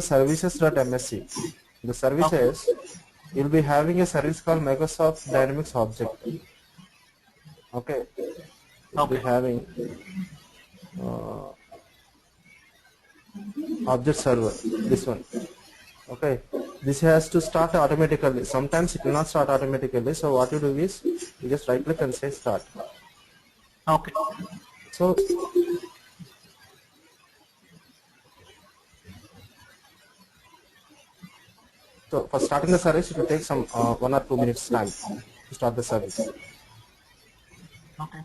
services.msc. The services, you'll be having a service called Microsoft Dynamics Object. Okay. You'll be having object server, this one. Okay, this has to start automatically. Sometimes it will not start automatically. So what you do is you just right click and say start. Okay. So for starting the service, it will take some 1 or 2 minutes time to start the service. Okay.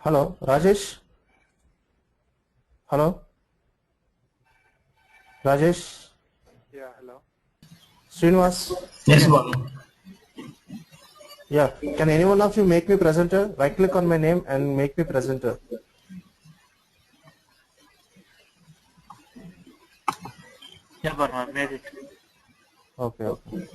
Hello, Rajesh. Hello, Rajesh. Yeah, hello. Srinivas. Yes, Bhanu. Yeah. Can any one of you make me presenter? Right click on my name and make me presenter. Yeah, Bhanu, I made it. Okay. Okay.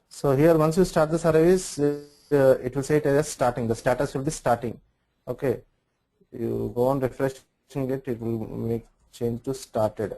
So here, once you start the service, it will say it as starting. The status will be starting. Okay. You go on refreshing it, it will make change to started.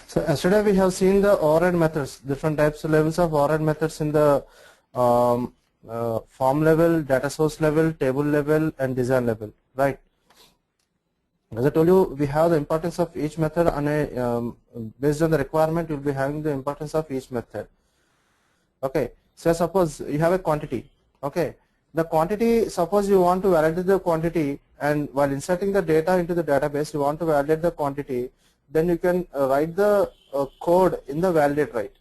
So yesterday we have seen the override methods, different types of levels of override methods in the form level, data source level, table level, and design level, right? As I told you, we have the importance of each method on a based on the requirement. You'll be having the importance of each method. Okay. So suppose you have a quantity. Okay. The quantity. Suppose you want to validate the quantity, and while inserting the data into the database, you want to validate the quantity. Then you can write the code in the validate, right?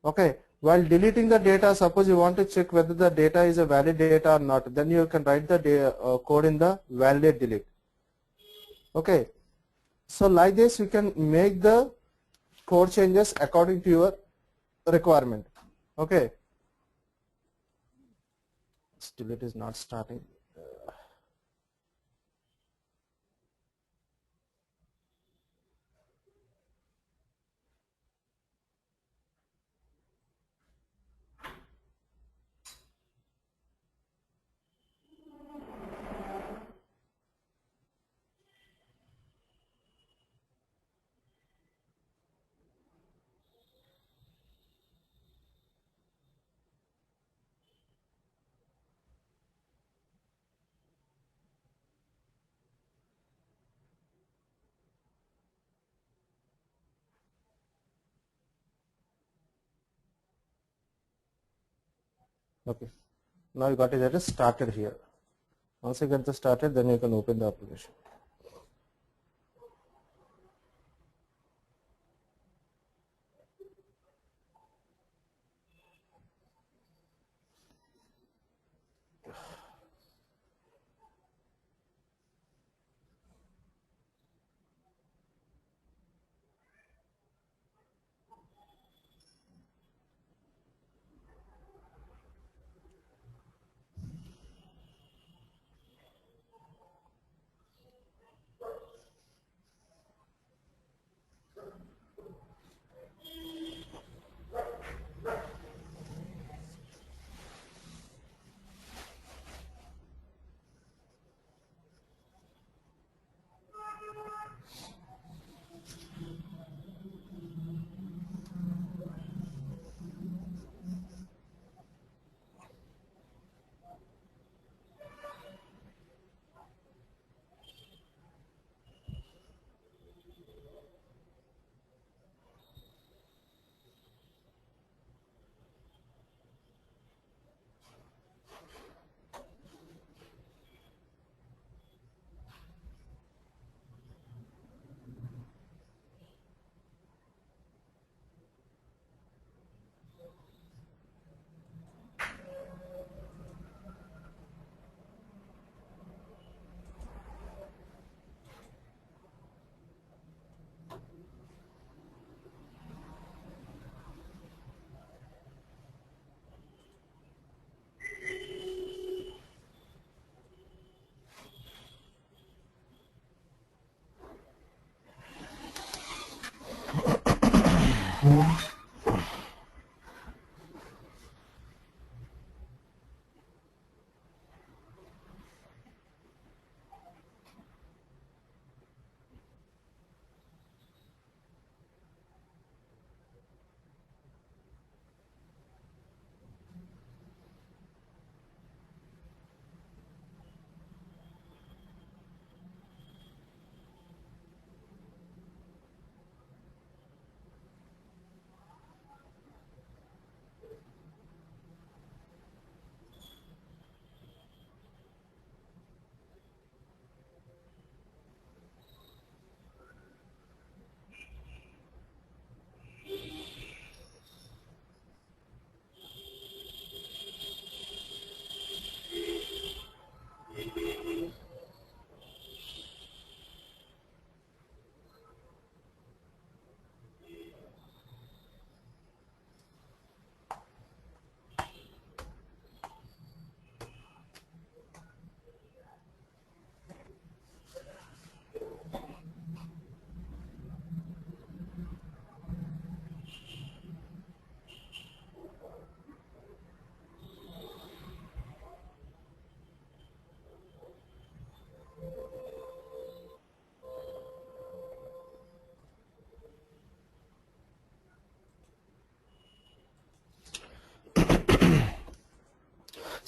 Okay, while deleting the data, suppose you want to check whether the data is a valid data or not, then you can write the code in the validate delete. Okay, so like this you can make the code changes according to your requirement. Okay, still it is not starting. Okay, now you got it, that is started here. Once you get the started, then you can open the application.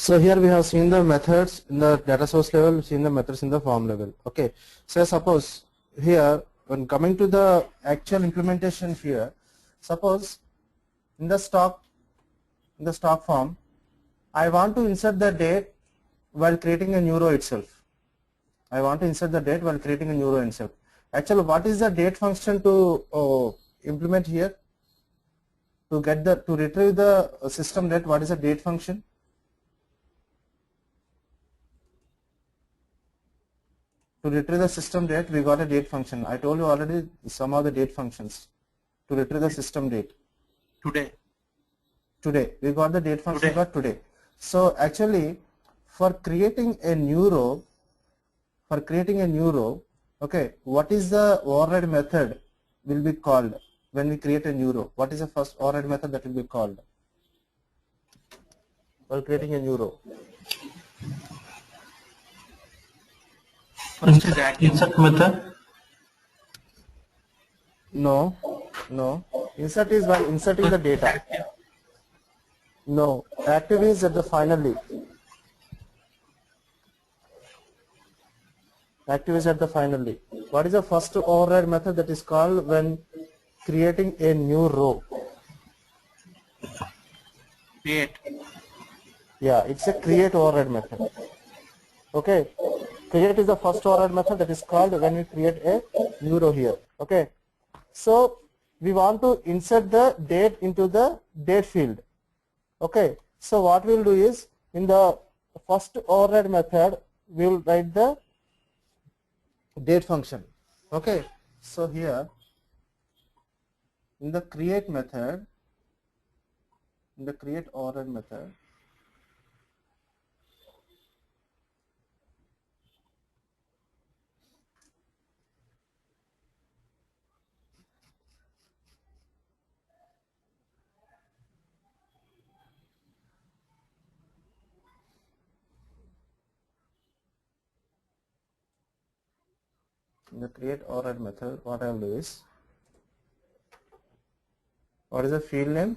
So here we have seen the methods in the data source level, seen the methods in the form level. Okay. So suppose here when coming to the actual implementation here, suppose in the stock form, I want to insert the date while creating a new row itself. I want to insert the date while creating a new row itself. Actually, what is the date function to implement here? to retrieve the system date, what is the date function? To retrieve the system date, we got a date function. I told you already some of the date functions to retrieve the system date. Today we got the date function for today. So actually, for creating a new row, okay, what is the override method will be called when we create a new row? What is the first override method that will be called while creating a new row? First is insert method. No. Insert is while inserting the data. No, active is at the finally. Active is at the finally. What is the first override method that is called when creating a new row? Create. Yeah, it's a create override method. Okay, create is the first override method that is called when we create a new row here. Okay, so we want to insert the date into the date field. Okay, so what we will do is in the first override method we will write the date function. Okay, so here in the create method, in the create override method, what I will do is, what is the field name?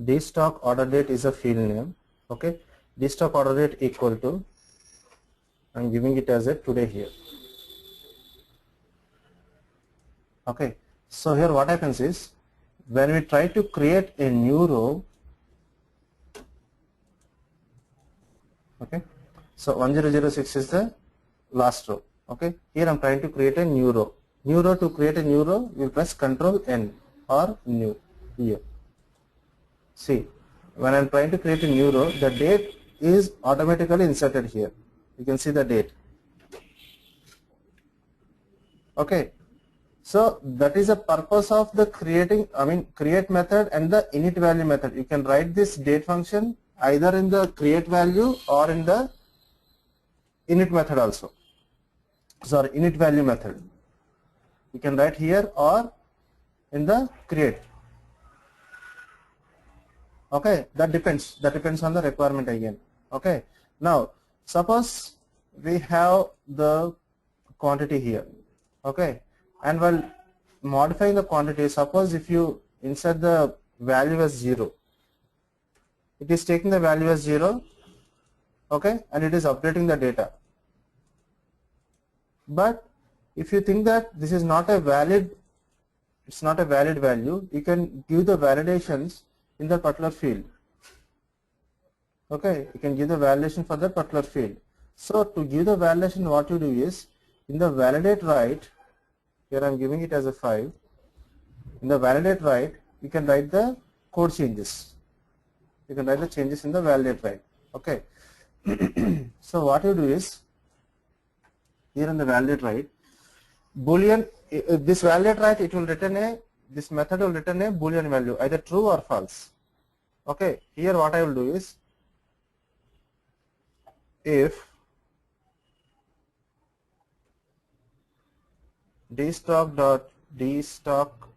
Dstock order date is a field name. Okay, dstock order date equal to, I'm giving it as a today here. Okay, so here what happens is when we try to create a new row, okay, so 1006 is the last row. Okay, here I'm trying to create a new row. To create a new row, we press Control N or new here. See, when I'm trying to create a new row, the date is automatically inserted here. You can see the date. Okay, so that is the purpose of the create method and the init value method. You can write this date function either in the create value or in the init method also. Sorry, init value method. You can write here or in the create. Okay, that depends on the requirement again. Okay, now suppose we have the quantity here. Okay, and while modifying the quantity, suppose if you insert the value as 0, it is taking the value as 0, okay, and it is updating the data. But if you think that this is not a valid, it's not a valid value, you can give the validations in the particular field. Okay, you can give the validation for that particular field. So to give the validation, what you do is in the validate write, here I am giving it as a 5. In the validate write, you can write the code changes. You can write the changes in the validate write. Okay. So what you do is here in the validate write, boolean, this validate write, it will return this method will return a boolean value, either true or false. Okay, here what I will do is, if dstock dot D stock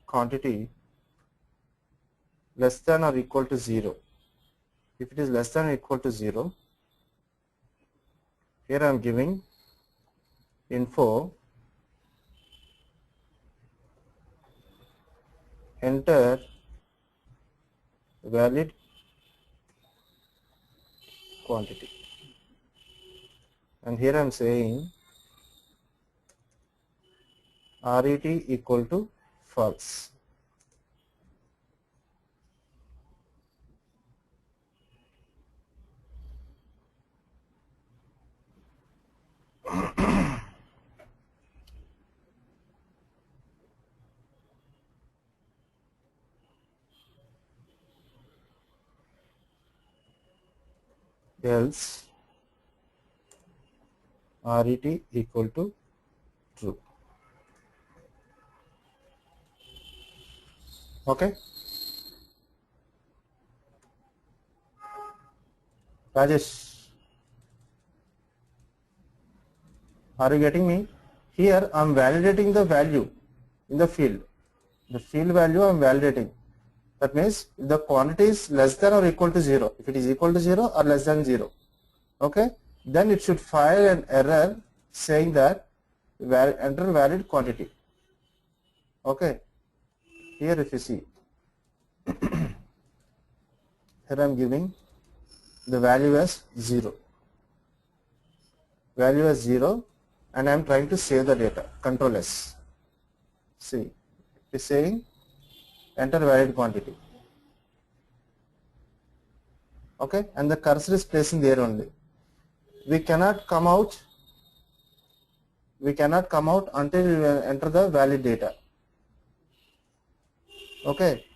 quantity less than or equal to 0. If it is less than or equal to 0, here I am giving info enter valid quantity, and here I am saying RET equal to false. Else RET equal to true. Okay, Rajesh, are you getting me? Here I am validating the value in the field. The field value I am validating. That means if the quantity is less than or equal to 0, if it is equal to 0 or less than 0, okay, then it should file an error saying that enter valid quantity. Okay, here if you see, here I am giving the value as 0, and I am trying to save the data, Control S. See, it is saying enter valid quantity. Okay, and the cursor is placing there only. We cannot come out until we enter the valid data. Okay,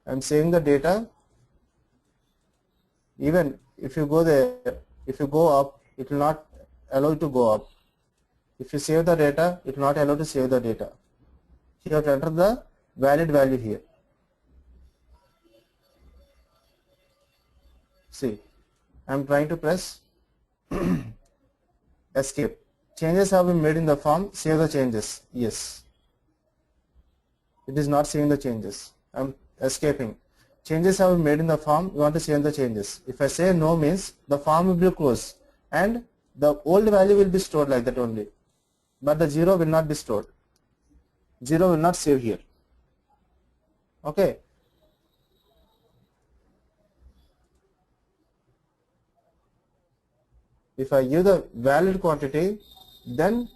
I am saving the data. Even if you go there, if you go up, it will not allow you to go up. If you save the data, it will not allow to save the data. You have to enter the valid value here. See, I am trying to press escape. Changes have been made in the form, save the changes. Yes. It is not saving the changes. I am escaping. Changes have been made in the form, you want to save the changes. If I say no means the form will be closed and the old value will be stored like that only. But the 0 will not be stored. 0 will not save here. Okay. If I give the valid quantity, then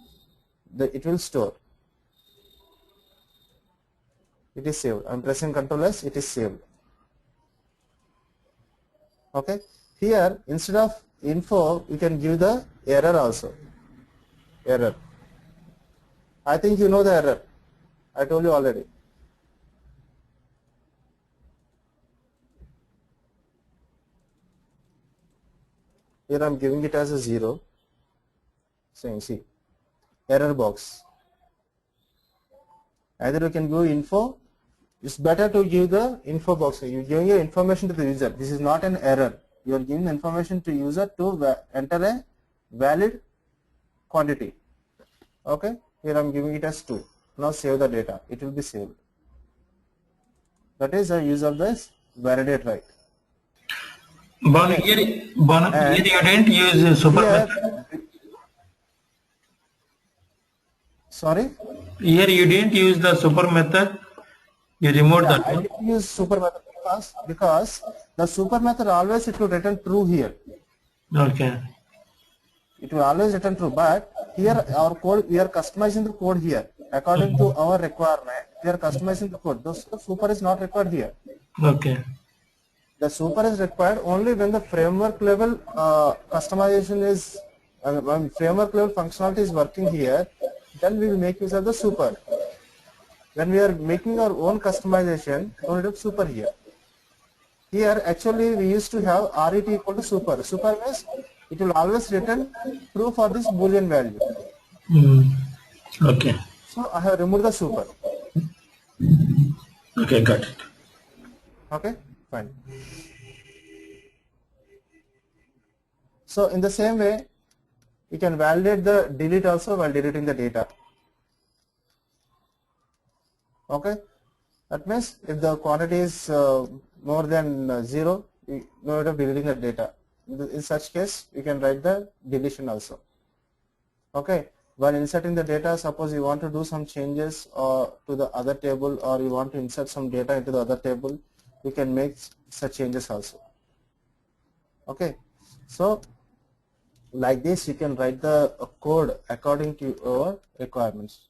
it will store. It is saved. I am pressing Ctrl S, it is saved. Okay. Here instead of info, you can give the error also. Error. I think you know the error. I told you already. Here I am giving it as a 0. Saying, see, error box. Either you can give info. It's better to give the info box. You are giving your information to the user. This is not an error. You are giving information to user to enter a valid quantity. Okay. Here I am giving it as 2. Now save the data. It will be saved. That is the use of this validate right. But here you didn't use super method. Sorry? Here you didn't use the super method. You removed that I one. didn't use super method because the super method always it will return true here. Okay. It will always return true, but here our code, we are customizing the code here according to our requirement. We are customizing the code. The super is not required here. Okay. The super is required only when the framework level customization is when framework level functionality is working here. Then we will make use of the super. When we are making our own customization, we need of super here. Here actually we used to have RET equal to super. Super means it will always return true for this boolean value. Okay. So I have removed the super. Okay, got it. Okay, fine. So in the same way, you can validate the delete also while deleting the data. Okay, that means if the quantity is more than 0, you no need of deleting the data. In such case, you can write the deletion also. Okay, while inserting the data, suppose you want to do some changes to the other table, or you want to insert some data into the other table, you can make such changes also. Okay, so like this you can write the code according to your requirements.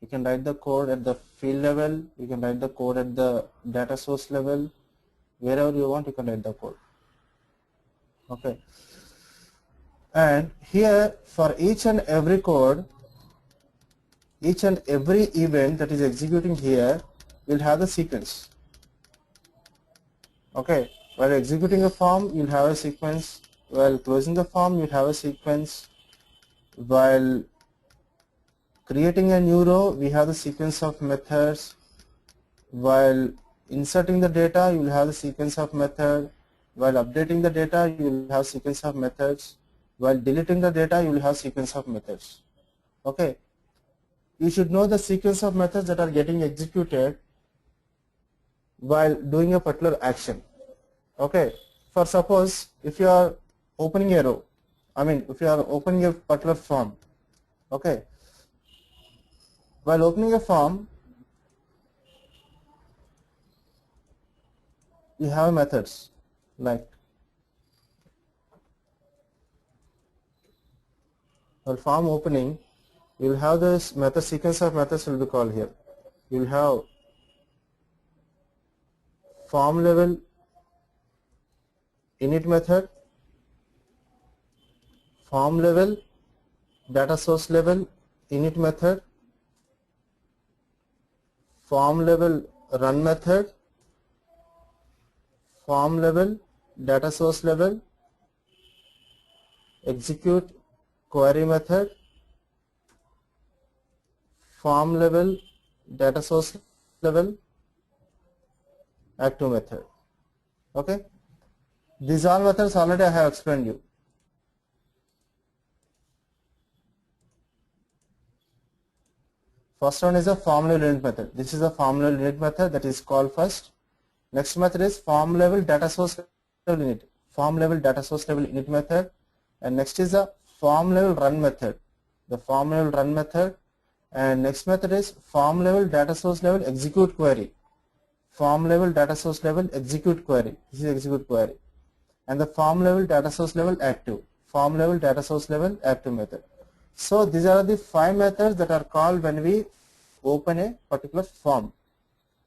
You can write the code at the field level, you can write the code at the data source level, wherever you want you can write the code. Okay, and here for each and every code, each and every event that is executing here will have the sequence. Okay, while executing a form you'll have a sequence, while closing the form you'll have a sequence, while creating a new row we have the sequence of methods, while inserting the data you will have the sequence of method, while updating the data you will have sequence of methods, while deleting the data you will have sequence of methods. Okay, you should know the sequence of methods that are getting executed while doing a particular action. Okay, for suppose if you are opening a row, if you are opening a particular form, okay, while opening a form you have methods like while form opening you will have this method, sequence of methods will be called here. You will have form level init method, form level data source level init method, form level run method, form level data source level execute query method, form level data source level active method. Okay, these all methods already I have explained you. First one is a form level init method. This is a form level init method that is called first. Next method is form level data source level init. Form level data source level init method. And next is the form level run method. The form level run method. And next method is form level data source level execute query. Form level data source level execute query. This is execute query. And the form level data source level active. Form level data source level active method. So these are the 5 methods that are called when we open a particular form.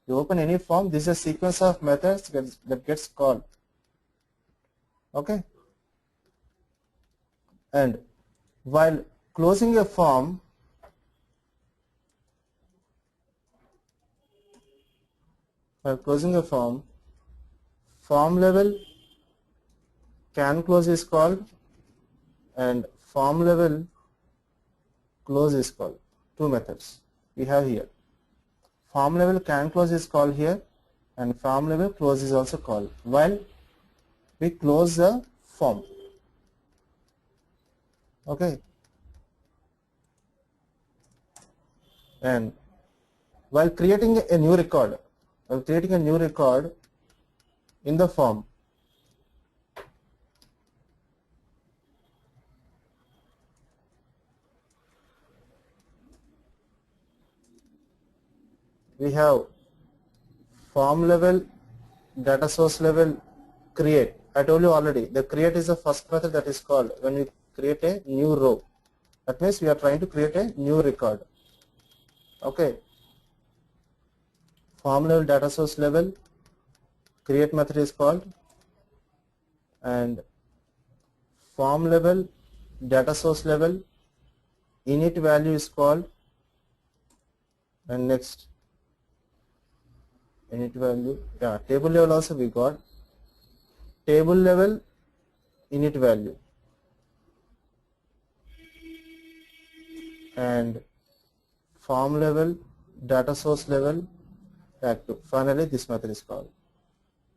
You open any form, this is a sequence of methods that gets called. Okay. And while closing a form, form level can close is called and form level close is called. 2 methods we have here. Form level can close is called here and form level close is also called while we close the form. Okay, and while creating a new record, in the form, we have form level data source level create. I told you already the create is the first method that is called when we create a new row. That means we are trying to create a new record. Okay, form level data source level create method is called and form level data source level init value is called and next init value, table level also we got table level init value and form level data source level active. Finally this method is called.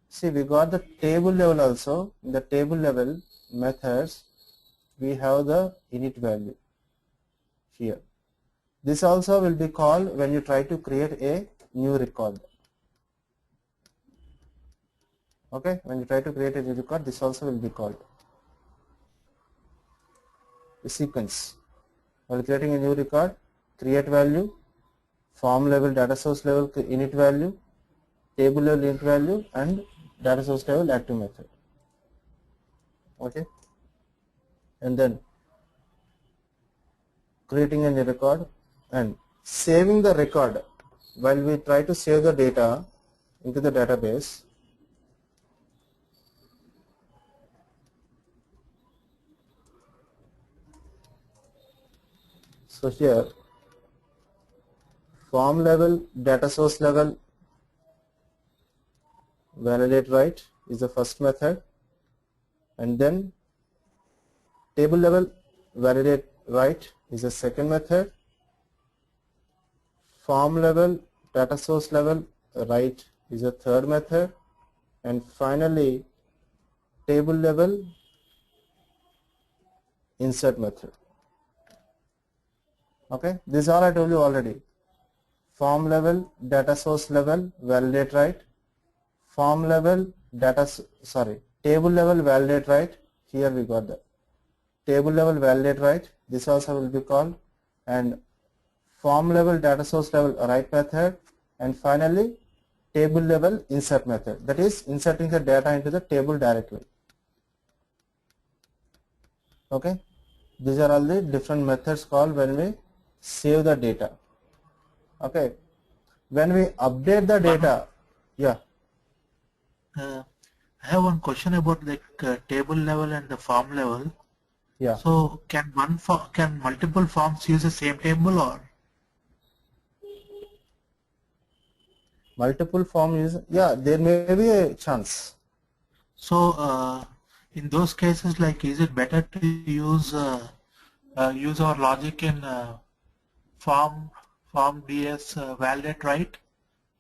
See, we got the table level also. In the table level methods we have the init value here. This also will be called when you try to create a new record. Okay, when you try to create a new record, this also will be called a sequence. While creating a new record, create value, form level, data source level init value, table level init value, and data source level active method. Okay, and then creating a new record and saving the record. While we try to save the data into the database, so here form level, data source level, validate write is the first method, and then table level validate write is the second method, form level, data source level write is the third method, and finally table level insert method. Okay, these all I told you already. Form level, data source level, validate write, form level, table level validate write. Here we got that. Table level validate write, this also will be called, and form level, data source level write method, and finally table level insert method, that is inserting the data into the table directly. Okay, these are all the different methods called when we save the data. Okay, when we update the data, yeah. I have one question about the table level and the form level. Yeah. So can multiple forms use the same table, or Multiple form is, yeah, there may be a chance. so in those cases, like, is it better to use our logic in form DS validate write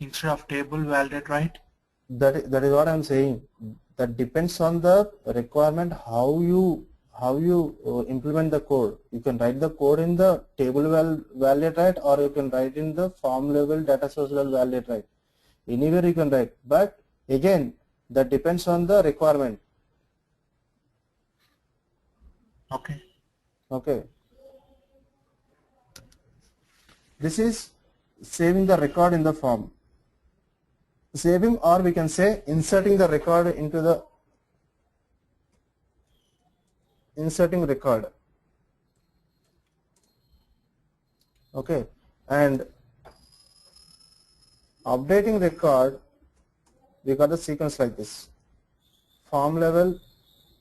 instead of table validate write? That is what I'm saying. That depends on the requirement, how you implement the code. You can write the code in the table validate write, or you can write in the form level, data source level validate write. Anywhere you can write, but again that depends on the requirement. Okay. Okay. This is saving the record in the form. Saving, or we can say inserting the record into the inserting record. Okay, and updating record, we got the sequence like this: form level,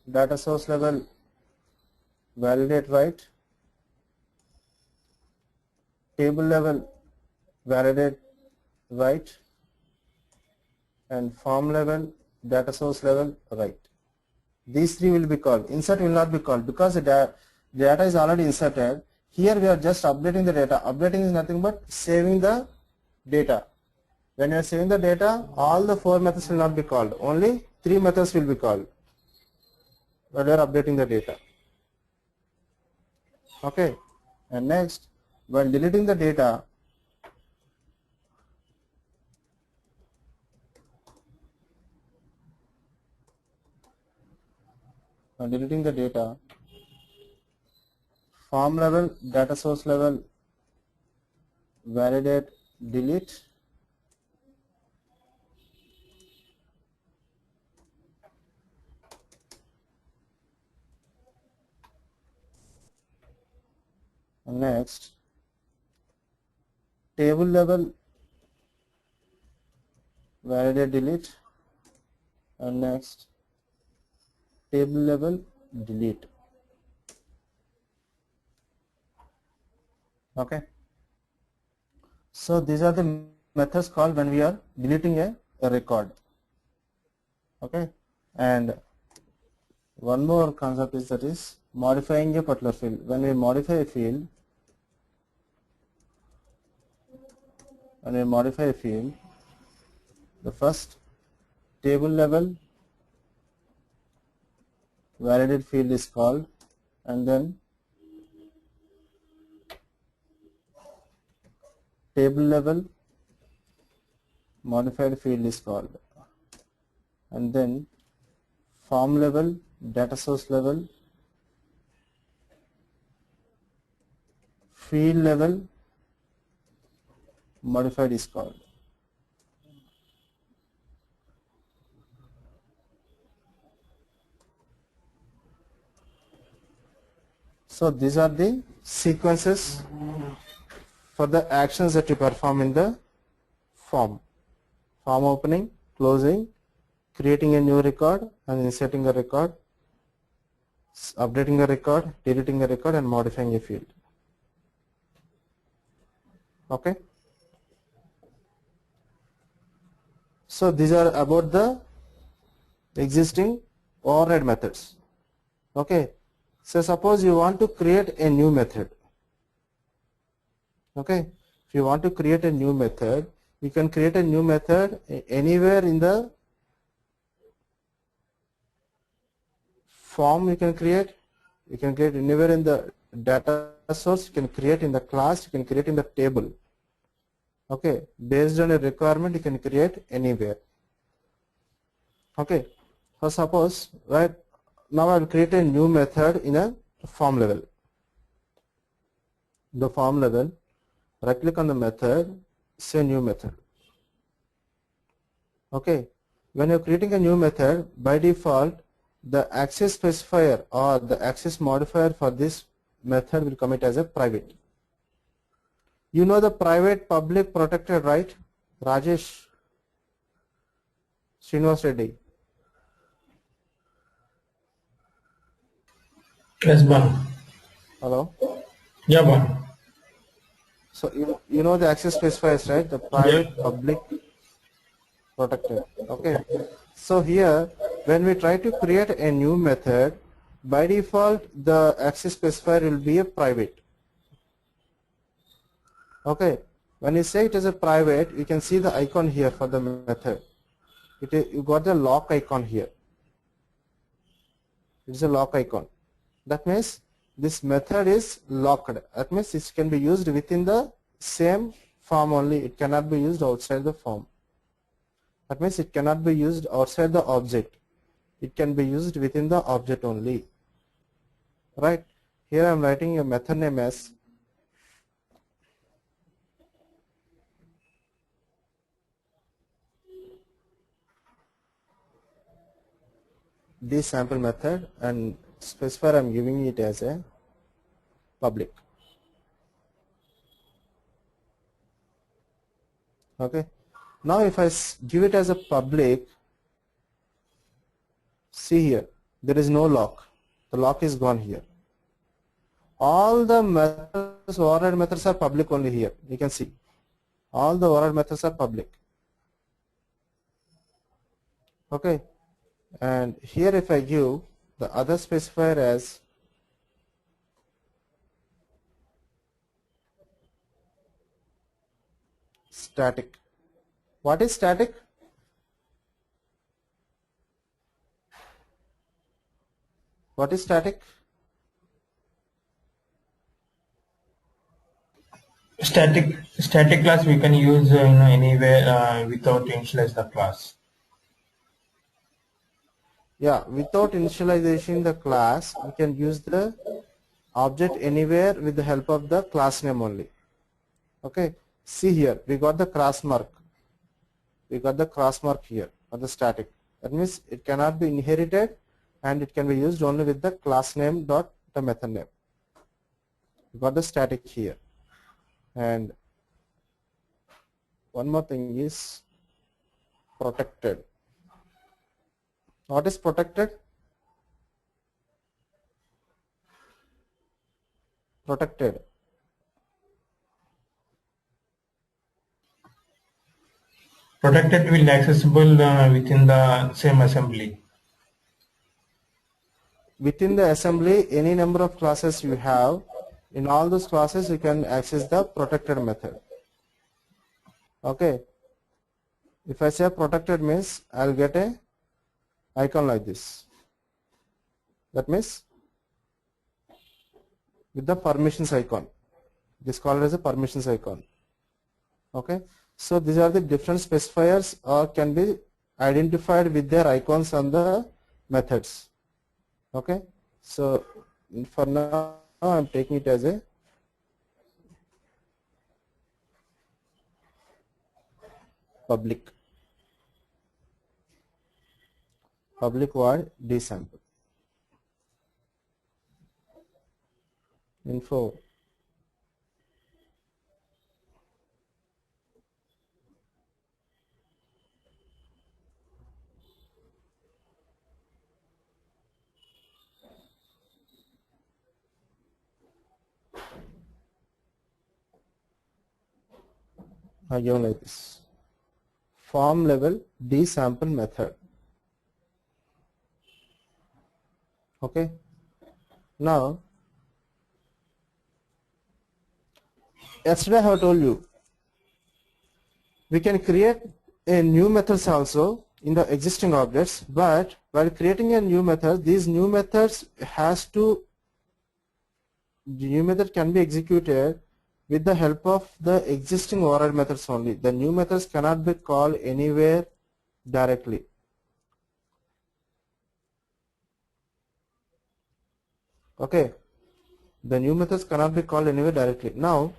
data source level validate write, table level validate write, and form level, data source level write. These three will be called. Insert will not be called because the data is already inserted. Here we are just updating the data. Updating is nothing but saving the data. When you are saving the data, all the 4 methods will not be called. Only 3 methods will be called when you are updating the data. Okay. And next, when deleting the data, form level, data source level validate delete, and next table level validate delete, and next table level delete. Okay, so these are the methods called when we are deleting a record. Okay, and one more concept is, that is modifying a particular field. When we modify a field, the first table level validate field is called, and then table level modified field is called, and then form level, data source level, field level modified is called. So these are the sequences for the actions that you perform in the form. Form opening, closing, creating a new record and inserting a record, updating a record, deleting a record and modifying a field. Okay. So these are about the existing override methods. Okay. So suppose you want to create a new method. Okay. If you want to create a new method, you can create a new method anywhere in the form. You can create anywhere in the data source, you can create in the class, you can create in the table. Okay, based on a requirement you can create anywhere. Okay, so suppose right now I will create a new method in a form level. The form level, right click on the method, say new method. Okay, when you are creating a new method, by default the access specifier or the access modifier for this method will commit as a private. You know the private, public, protected, right? Rajesh, Srinivas Reddy. Yes, Ban. Hello. Yeah, Ban. So you know the access specifiers, right? The private, Yeah. public, protected. Okay. So here, when we try to create a new method, by default the access specifier will be a private. Okay. When you say it is a private, you can see the icon here for the method. You got the lock icon here. It is a lock icon. That means this method is locked. That means it can be used within the same form only. It cannot be used outside the form. That means it cannot be used outside the object. It can be used within the object only. Right. Here I am writing a method name as this sample method and specifier I am giving it as a public. Okay. Now if I give it as a public, see here, there is no lock. The lock is gone here. All the methods, override methods are public only here. You can see. All the override methods are public. Okay. And here if I give the other specifier as static. What is static? What is static? Static class we can use anywhere without initialize the class. Yeah, without initialization the class, we can use the object anywhere with the help of the class name only. Okay, see here, we got the cross mark. We got the cross mark here for the static. That means it cannot be inherited and it can be used only with the class name dot the method name. We got the static here. And one more thing is protected. What is protected? Protected. Protected will be accessible within the same assembly. Within the assembly, any number of classes you have, in all those classes you can access the protected method. Okay. If I say protected means I'll get a icon like this. That means with the permissions icon. This is called as a permissions icon. Okay, so these are the different specifiers or can be identified with their icons on the methods. Okay, so for now I'm taking it as a public void dsample info I given like this form level dsample method. Okay, now yesterday I have told you we can create a new methods also in the existing objects, but while creating a new method, these new methods the new method can be executed with the help of the existing override methods only. The new methods cannot be called anywhere directly. Okay, the new methods cannot be called anywhere directly. Now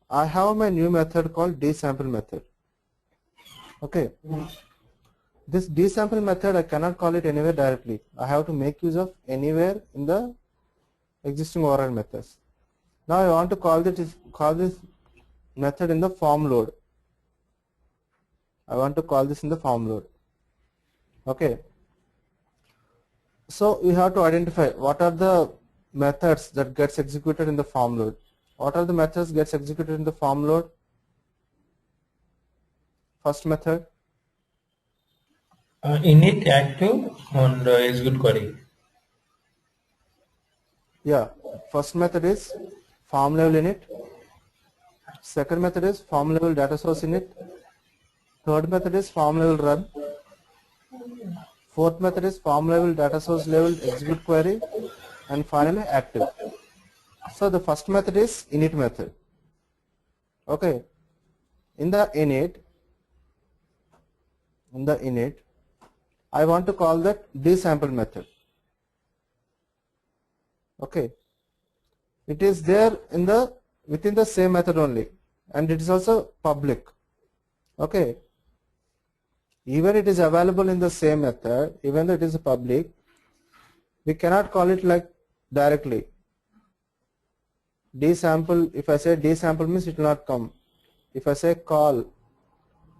I have my new method called dsample method. Okay, this dsample method I cannot call it anywhere directly. I have to make use of anywhere in the existing override methods. Now I want to call this method in the form load. I want to call this in the form load. Okay, so we have to identify what are the methods that gets executed in the form load. What are the methods gets executed in the form load? First method, init active and execute query. yeah, first method is form level init. Second method is form level data source init. Third method is form level run. Fourth method is form level data source level execute query, and finally active. So the first method is init method. Okay, in the init I want to call that dsample method. Okay, it is there in the within the same method only, and it is also public. Okay, even it is available in the same method, even though it is public, we cannot call it like directly. Dsample, if I say dsample means it will not come. If I say call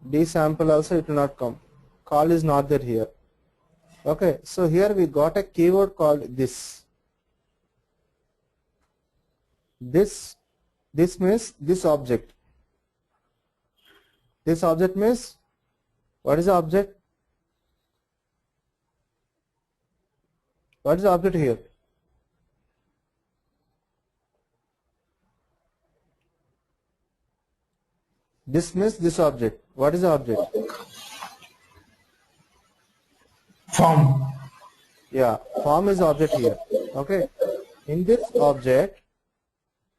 dsample also it will not come. Call is not there here. Okay, so here we got a keyword called this. This means this object. This object means, what is the object? What is the object here? This means this object. What is the object? Form. Yeah, form is the object here. Okay, in this object,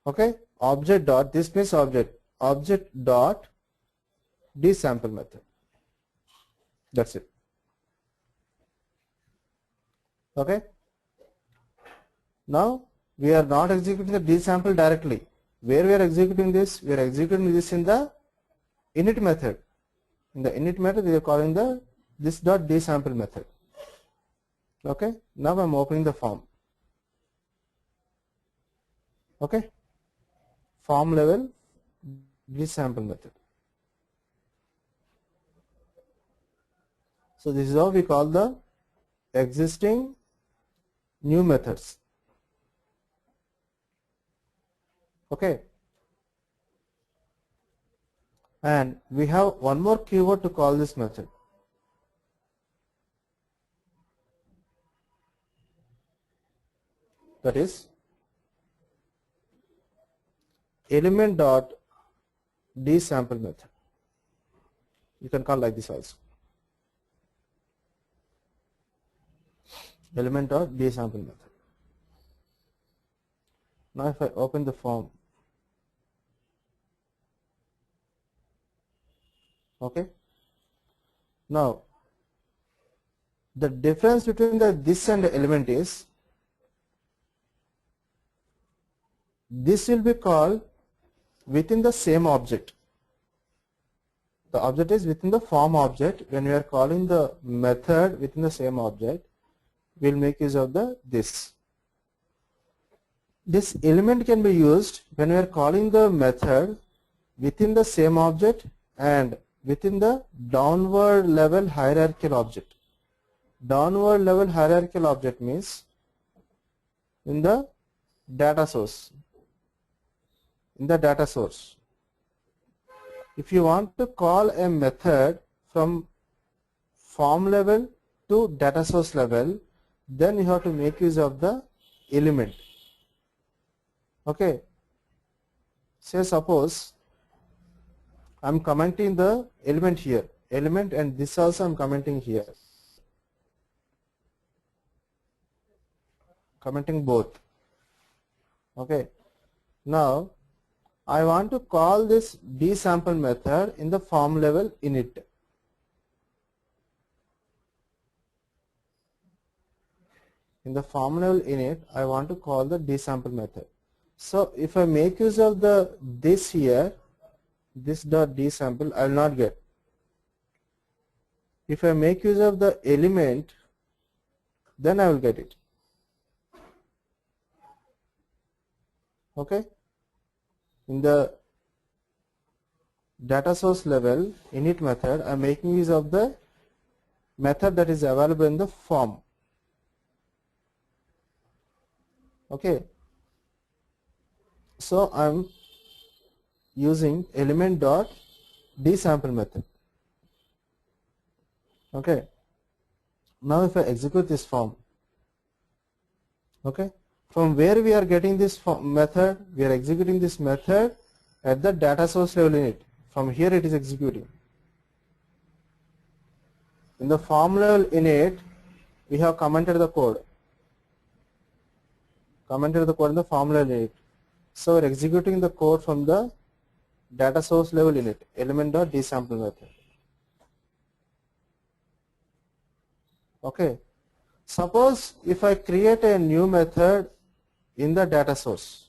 okay, object dot, this means object dot dsample method. That's it. Okay, now we are not executing the dsample directly. Where we are executing this? We are executing this in the init method. In the init method we are calling the this dot dsample method. Okay, now I am opening the form. Okay, form level dsample method. So this is how we call the existing new methods. Okay, and we have one more keyword to call this method. That is element dot dsample method. You can call like this also. Element dot dsample method. Now if I open the form, Okay. Now, the difference between this and the element is, this will be called within the same object. The object is within the form object. When we are calling the method within the same object, we'll make use of this. This element can be used when we are calling the method within the same object and within the downward level hierarchical object. Downward level hierarchical object means in the data source. In the data source. If you want to call a method from form level to data source level, then you have to make use of the element. Okay. Say suppose I'm commenting the element here, element, and this also I'm commenting here. Commenting both. Okay. Now I want to call this dsample method in the form level init. In the form level init, I want to call the dsample method. So if I make use of this here, this dot dsample, I will not get. If I make use of the element, then I will get it. Okay. In the data source level init method, I am making use of the method that is available in the form. Okay. So I am using element dot dsample method. Okay. Now if I execute this form, okay, from where we are getting this method, we are executing this method at the data source level init. From here it is executing. In the form level init, we have commented the code. Commented the code in the form level init. So we are executing the code from the data source level init, element.dsample method. Okay. Suppose if I create a new method in the data source.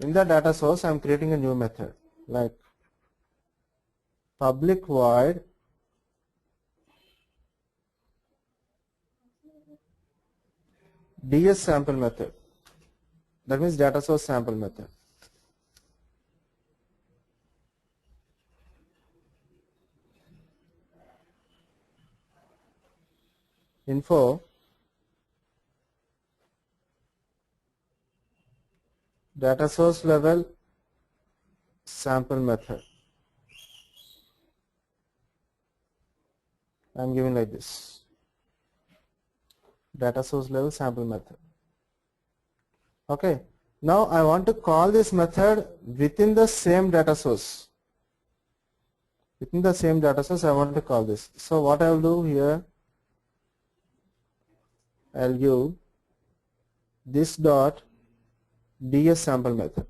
In the data source, I am creating a new method like public void ds sample method. That means data source sample method. Info data source level sample method. I am giving like this, data source level sample method. Okay. Now I want to call this method within the same data source. Within the same data source I want to call this. So what I will do here, I will give this dot ds sample method.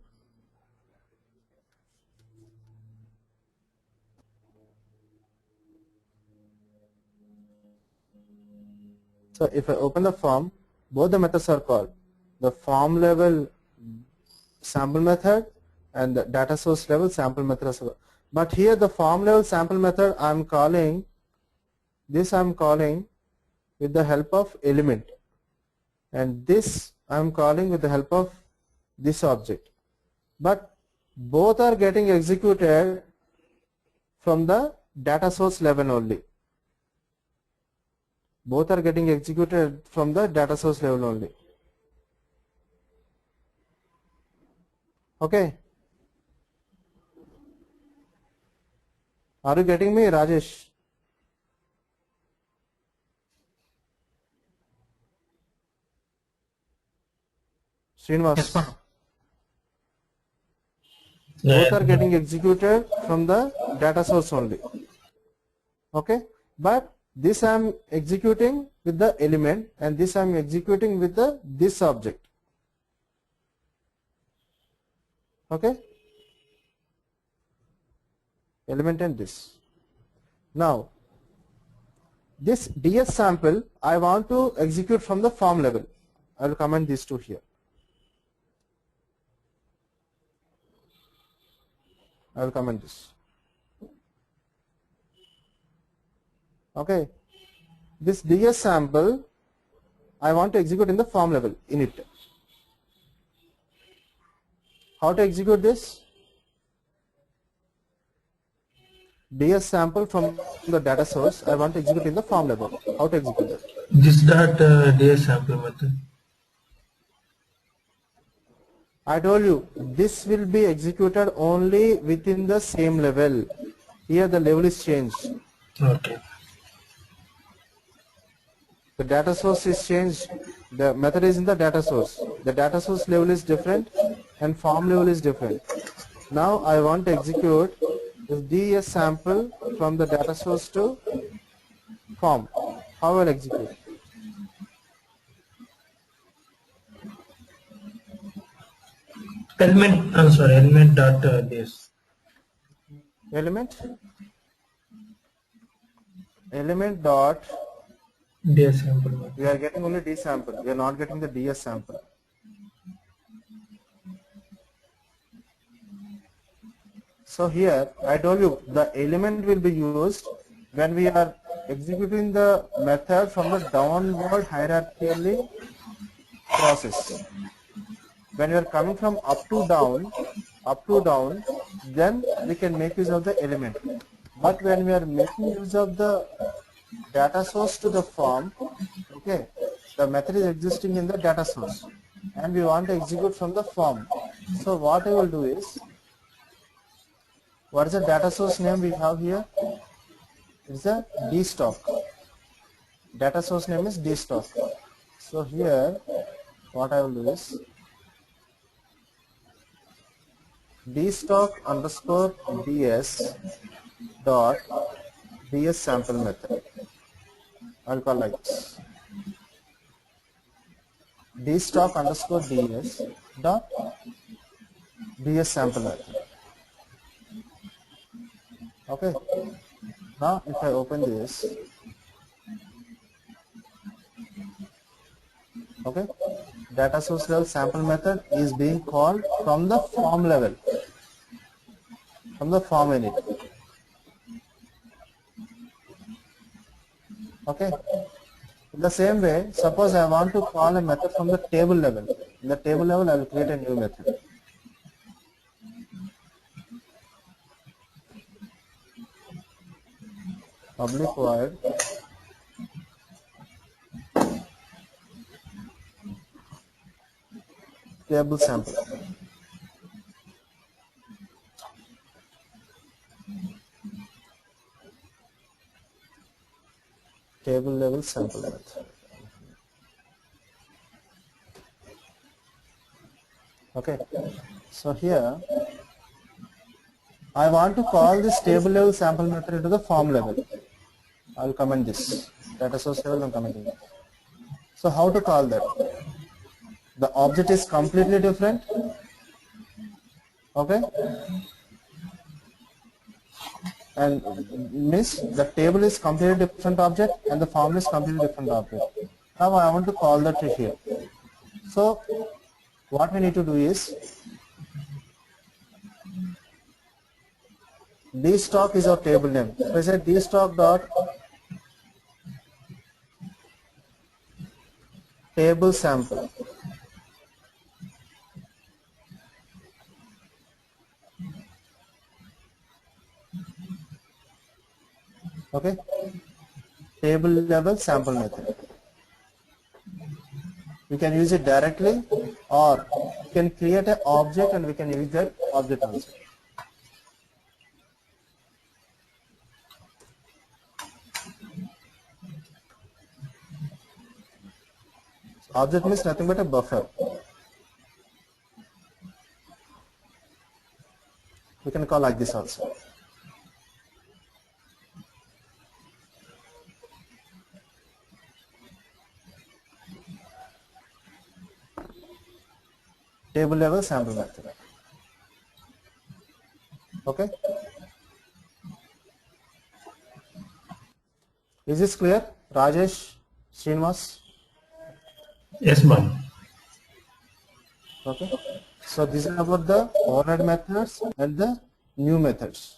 So if I open the form, both the methods are called. The form level sample method and the data source level sample method as well. But here the form level sample method I am calling, this I am calling with the help of element, and this I am calling with the help of this object. But both are getting executed from the data source level only. Both are getting executed from the data source level only. Okay. Are you getting me, Rajesh? Srinivas? Yes, ma'am. Both are getting executed from the data source only. Okay. But this I am executing with the element, and this I am executing with the this object. Okay, element and this. Now this DS sample I want to execute from the form level. I will comment these two here. I will comment this. Okay, this DS sample I want to execute in the form level init. How to execute this? DS sample from the data source I want to execute in the form level. How to execute that? This dot DS sample method. I told you this will be executed only within the same level. Here the level is changed. Okay. The data source is changed. The method is in the data source. The data source level is different and form level is different. Now I want to execute this DS sample from the data source to form. How will I execute? Element, I'm sorry, element dot DS. Element dot DS sample method. we are getting only D sample. We are not getting the DS sample. So here I told you the element will be used when we are executing the method from the downward hierarchically process. When you are coming from up to down, then we can make use of the element. But when we are making use of the data source to the form, okay, the method is existing in the data source and we want to execute from the form. So what I will do is, what is the data source name we have here? It's a dstock. Data source name is dstock. So here what I will do is dstock underscore ds dot ds sample method. I'll call like this. dstock underscore ds dot ds sample method. Okay. Now if I open this, okay, data source level sample method is being called from the form level, from the form init. Okay. In the same way, suppose I want to call a method from the table level. In the table level, I will create a new method. Public void table sample. Table level sample method. Okay. So here I want to call this table level sample method into the form level. I will comment this. Data source level I am commenting it. So how to call that? The object is completely different. Okay. And means the table is completely different object and the form is completely different object. Now I want to call that here. So what we need to do is, dstock is our table name. So I said dstock dot table sample. Okay, table level sample method. We can use it directly, or we can create an object and we can use that object also. Object means nothing but a buffer. We can call like this also. table level sample method. Okay. Is this clear, Rajesh, Srinivas? Yes, ma'am. Okay. So this is about the override methods and the new methods.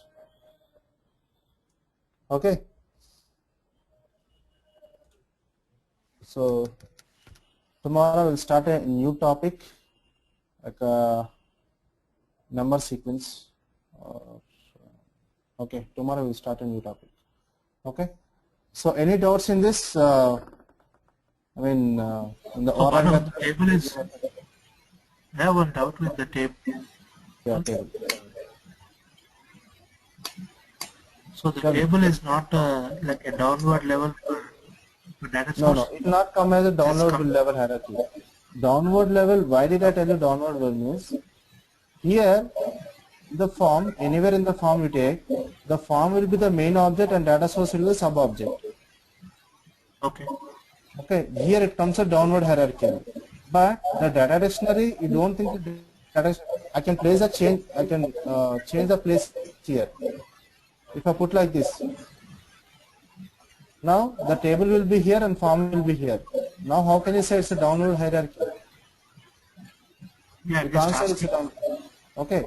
Okay. So tomorrow we'll start a new topic, like a number sequence. Okay, tomorrow we'll start a new topic. Okay. So any doubts in this? In the override Manu, method? the table is. I have one doubt with the table. Yeah, table. So the table is not like a downward level for data No, source. no, it will not come as a downward level hierarchy. Downward level, why did I tell you downward level means? Here, the form, anywhere in the form you take, the form will be the main object and data source will be the sub object. Okay. Okay, here it comes a downward hierarchy. But the data dictionary, you don't think the data, I can place a change, I can change the place here. If I put like this, now the table will be here and form will be here. Now how can you say it's a downward hierarchy? Yeah, You just can't say it's a asking. downward. Okay,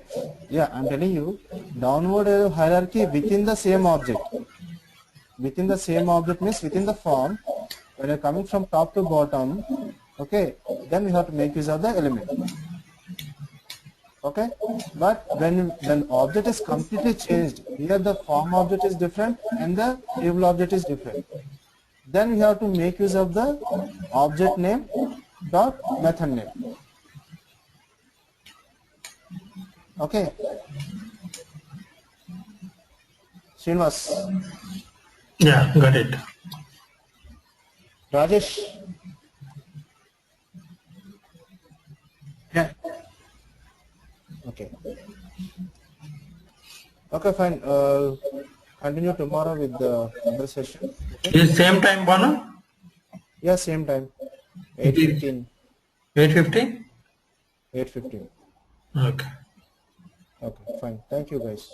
yeah, I'm telling you, downward hierarchy within the same object. Within the same object means within the form, when you're coming from top to bottom, okay, then we have to make use of the element. Okay, but when object is completely changed, here the form object is different and the table object is different, then we have to make use of the object name dot method name. Okay, Srinivas, Yeah, got it. Rajesh, Yeah. okay, okay, fine. Continue tomorrow with the other session. Okay? Is same time, Banu? Yeah, same time, 8:15. 8:50? 8:15. Okay. Okay, fine. Thank you, guys.